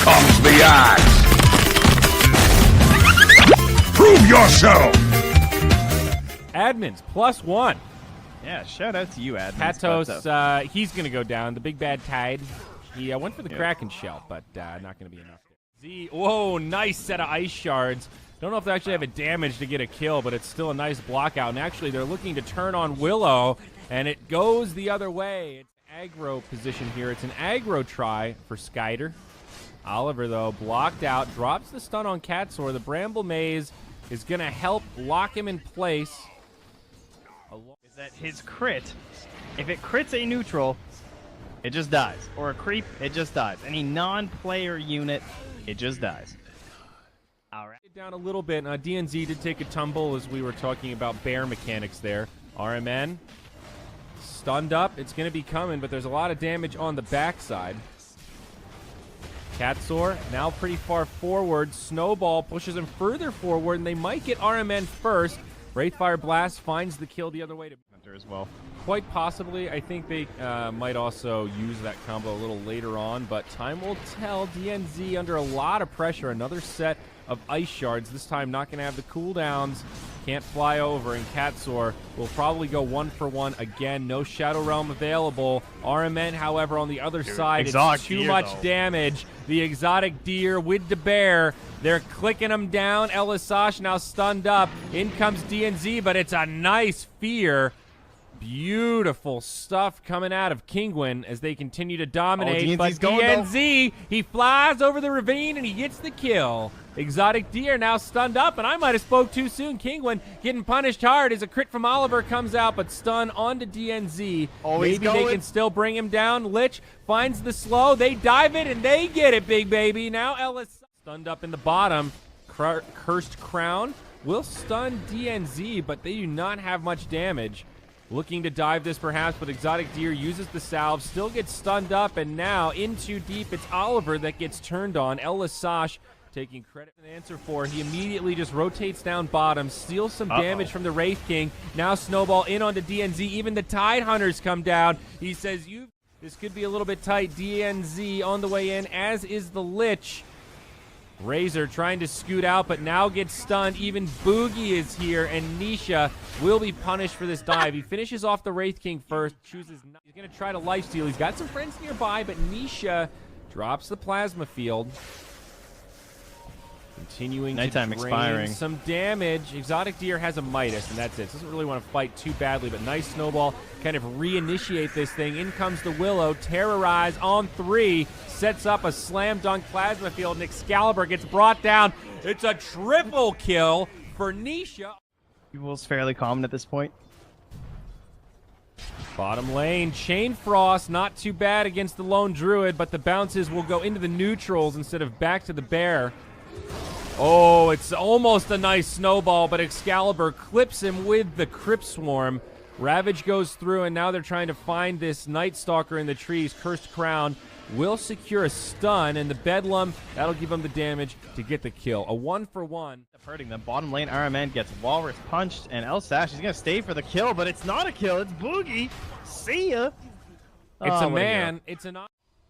comes the axe! Prove yourself! Admins, +1. Yeah, shout out to you, Admins. Patos, he's going to go down. The big bad Tide. He went for the Kraken shell, but not going to be enough. Z, whoa, nice set of ice shards. Don't know if they actually have a damage to get a kill, but it's still a nice block out. And actually, they're looking to turn on Willow, and it goes the other way. It's an aggro position here. It's an aggro try for SKITER. Oliver, though, blocked out, drops the stun on Catsaur. The Bramble Maze is going to help lock him in place. Is that his crit, if it crits a neutral, it just dies. Or a creep, it just dies. Any non-player unit, it just dies. All right. Down a little bit. DNZ did take a tumble as we were talking about bear mechanics there. RMN stunned up. It's going to be coming, but there's a lot of damage on the backside. Catsaur now pretty far forward. Snowball pushes him further forward, and they might get RMN first. Wraithfire Blast finds the kill the other way to Hunter as well. Quite possibly. I think they might also use that combo a little later on, but time will tell. DNZ under a lot of pressure. Another set of ice shards. This time not going to have the cooldowns. Can't fly over, and Catsaur will probably go 1-for-1 again. No Shadow Realm available. RMN, however, on the other side, it's too much damage. The Exotic Deer with the bear. They're clicking him down. Elisash now stunned up. In comes DNZ, but it's a nice fear. Beautiful stuff coming out of Kinguin as they continue to dominate. But DNZ, he flies over the ravine and he gets the kill. Exotic Deer now stunned up, and I might have spoke too soon. Kinguin getting punished hard as a crit from Oliver comes out, but stun onto DNZ. Maybe they can still bring him down. Lich finds the slow. They dive it, and they get it, big baby. Now Ellis stunned up in the bottom. Cursed Crown will stun DNZ, but they do not have much damage. Looking to dive this perhaps, but Exotic Deer uses the salve, still gets stunned up, and now in too deep, it's Oliver that gets turned on. Elisash taking credit and answer for. He immediately just rotates down bottom, steals some damage from the Wraith King. Now Snowball in onto DNZ. Even the Tide Hunters come down. He says, this could be a little bit tight. DNZ on the way in, as is the Lich. Razor trying to scoot out, but now gets stunned. Even Boogie is here, and Nisha will be punished for this dive. He finishes off the Wraith King first, chooses not. He's going to try to lifesteal. He's got some friends nearby, but Nisha drops the plasma field. Continuing to drain some damage. Exotic Deer has a Midas, and that's it. Doesn't really want to fight too badly, but nice Snowball kind of reinitiate this thing. In comes the Willow. Terrorize on 3. Sets up a slam dunk plasma field, and Excalibur gets brought down. It's a triple kill for Nisha. Evil's fairly common at this point. Bottom lane, Chain Frost, not too bad against the Lone Druid, but the bounces will go into the neutrals instead of back to the bear. Oh, it's almost a nice snowball, but Excalibur clips him with the Crypt Swarm. Ravage goes through, and now they're trying to find this Night Stalker in the trees. Cursed Crown will secure a stun, and the Bedlam, that'll give him the damage to get the kill. A 1-for-1. Hurting them. Bottom lane, RMN gets Walrus punched, and Elsash is going to stay for the kill, but it's not a kill. It's Boogie. See ya. It's a man. It's an...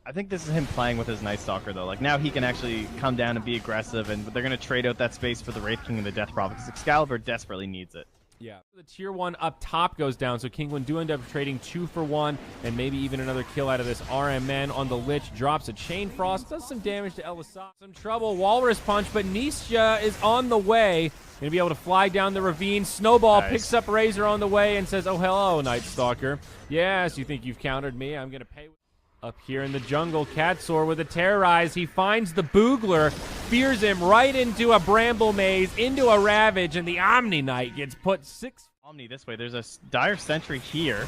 I think this is him playing with his Night Stalker, though. Like, now he can actually come down and be aggressive, and they're going to trade out that space for the Wraith King and the Death Prophet, because Excalibur desperately needs it. Yeah. The tier 1 up top goes down, so Kinguin do end up trading 2-for-1, and maybe even another kill out of this. RMN on the Lich drops a Chain Frost, does some damage to Elisab. Some trouble, Walrus Punch, but Nisha is on the way. Gonna be able to fly down the ravine. Snowball picks up Razor on the way and says, oh, hello, Night Stalker. Yes, you think you've countered me. I'm gonna pay. Up here in the jungle, Catsaur with a Terrorize. He finds the Boogler, fears him right into a Bramble Maze, into a Ravage, and the Omni Knight gets put 6. Omni this way. There's a Dire Sentry here,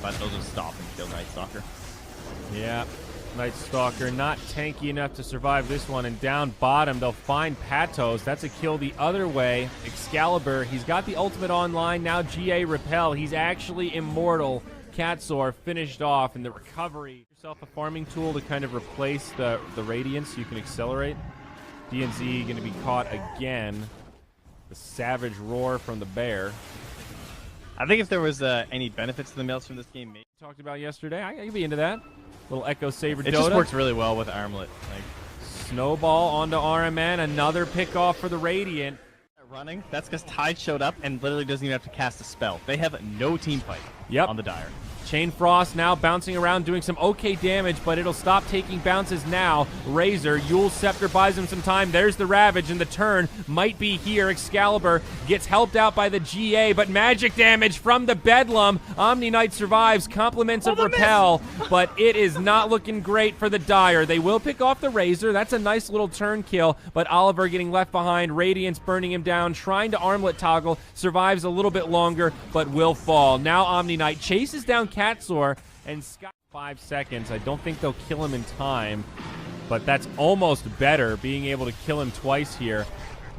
but they'll just stop and kill Night Stalker. Yeah, Night Stalker not tanky enough to survive this one, and down bottom, they'll find Patos. That's a kill the other way. Excalibur, he's got the ultimate online, now GA Repel. He's actually immortal. Catsaur finished off in the recovery. Yourself a farming tool to kind of replace the Radiance so you can accelerate. DNZ going to be caught again. The Savage Roar from the bear. I think if there was any benefits to the males from this game, maybe talked about yesterday, I could be into that. Little Echo Saber Dota. It just works really well with Armlet. Like, Snowball onto RMN. Another pickoff for the Radiant. Running. That's because Tide showed up and literally doesn't even have to cast a spell. They have no team fight on the Dire. Chain Frost now bouncing around, doing some okay damage, but it'll stop taking bounces now. Razor, Yule's Scepter buys him some time. There's the Ravage, and the turn might be here. Excalibur gets helped out by the GA, but magic damage from the Bedlam. Omni Knight survives, compliments of Repel, but it is not looking great for the Dire. They will pick off the Razor. That's a nice little turn kill, but Oliver getting left behind. Radiance burning him down, trying to armlet toggle. Survives a little bit longer, but will fall. Now Omni Knight chases down Katsor, and Sky 5 seconds. I don't think they'll kill him in time, but that's almost better, being able to kill him twice here.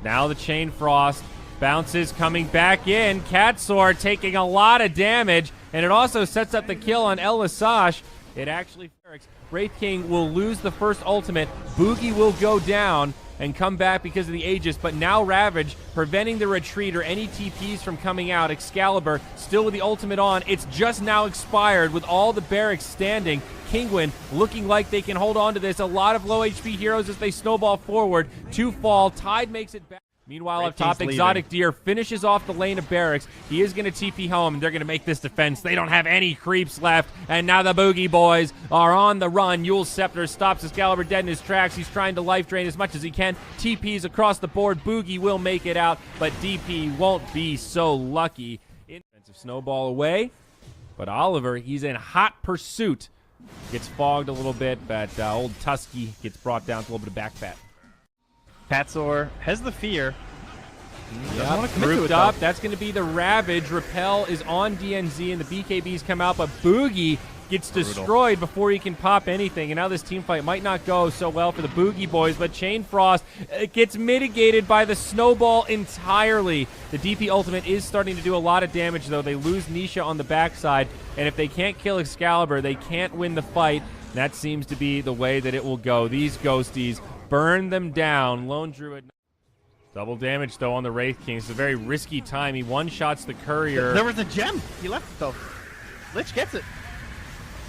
Now the Chain Frost bounces, coming back in. Katsor taking a lot of damage, and it also sets up the kill on El Lasash. It actually works. Wraith King will lose the first ultimate. Boogie will go down and come back because of the Aegis, but now Ravage preventing the retreat or any TPs from coming out. Excalibur still with the ultimate on. It's just now expired with all the barracks standing. Kinguin looking like they can hold on to this. A lot of low HP heroes as they snowball forward. 2 fall. Tide makes it back. Meanwhile, up top, Exotic Deer finishes off the lane of barracks. He is going to TP home, and they're going to make this defense. They don't have any creeps left, and now the Boogie Boys are on the run. Yule's Scepter stops Excalibur dead in his tracks. He's trying to life drain as much as he can. TPs across the board. Boogie will make it out, but DP won't be so lucky. Defensive snowball away, but Oliver, he's in hot pursuit. Gets fogged a little bit, but old Tusky gets brought down to a little bit of back fat. Katsor has the fear. Yep, grouped up. That's going to be the Ravage. Repel is on DNZ, and the BKBs come out, but Boogie gets destroyed before he can pop anything. And now this team fight might not go so well for the Boogie Boys, but Chain Frost gets mitigated by the Snowball entirely. The DP ultimate is starting to do a lot of damage, though. They lose Nisha on the backside, and if they can't kill Excalibur, they can't win the fight. That seems to be the way that it will go. These ghosties burn them down. Lone Druid. Double damage, though, on the Wraith King. It's a very risky time. He one-shots the Courier. There was a gem. He left it, though. Lich gets it.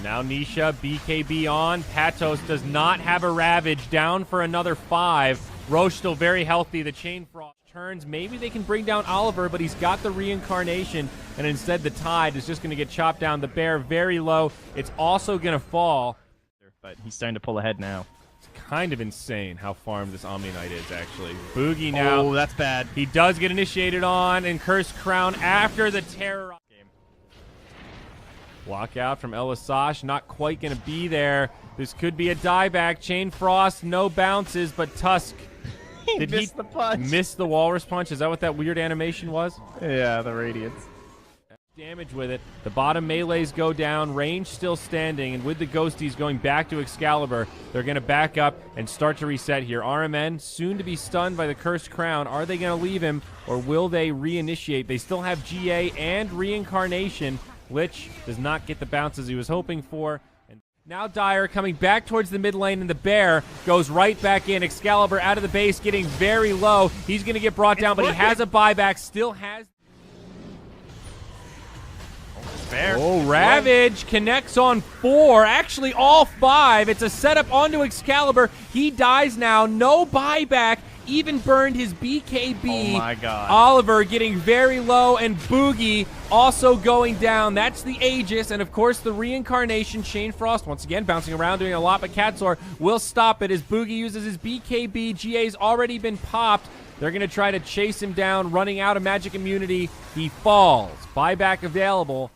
Now Nisha, BKB on. Patos does not have a Ravage. Down for another 5. Roche still very healthy. The Chain Frost turns. Maybe they can bring down Oliver, but he's got the Reincarnation, and instead the Tide is just going to get chopped down. The Bear very low. It's also going to fall. But he's starting to pull ahead now. Kind of insane how farmed this Omni Knight is, actually. Boogie now. Oh, that's bad. He does get initiated on, and Cursed Crown after the Terror game. Walk out from El Lasash, not quite going to be there. This could be a dieback. Chain Frost, no bounces, but Tusk. Did he the punch. Miss the Walrus Punch? Is that what that weird animation was? Yeah, the Radiance. Damage with it. The bottom melees go down. Range still standing, and with the Ghosties going back to Excalibur, they're going to back up and start to reset here. RMN soon to be stunned by the Cursed Crown. Are they going to leave him, or will they reinitiate? They still have GA and Reincarnation. Lich does not get the bounces he was hoping for. And now Dire coming back towards the mid lane, and the Bear goes right back in. Excalibur out of the base, getting very low. He's going to get brought down, but he has a buyback, still has... Fair. Oh, Ravage connects on 4, actually all 5. It's a setup onto Excalibur. He dies now, no buyback, even burned his BKB. Oh my god. Oliver getting very low, and Boogie also going down. That's the Aegis, and of course the Reincarnation. Chain Frost once again bouncing around, doing a lot, but Katsor will stop it as Boogie uses his BKB. GA's already been popped. They're going to try to chase him down, running out of magic immunity. He falls. Buyback available.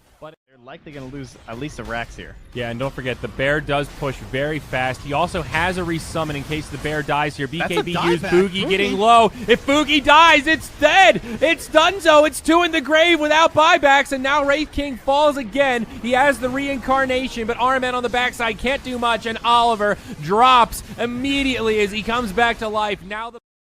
Likely going to lose at least a Rax here. Yeah, and don't forget, the Bear does push very fast. He also has a resummon in case the Bear dies here. BKB used Boogie getting low. If Boogie dies, it's dead. It's donezo. It's 2 in the grave without buybacks, and now Wraith King falls again. He has the Reincarnation, but RMN on the backside can't do much, and Oliver drops immediately as he comes back to life. Now the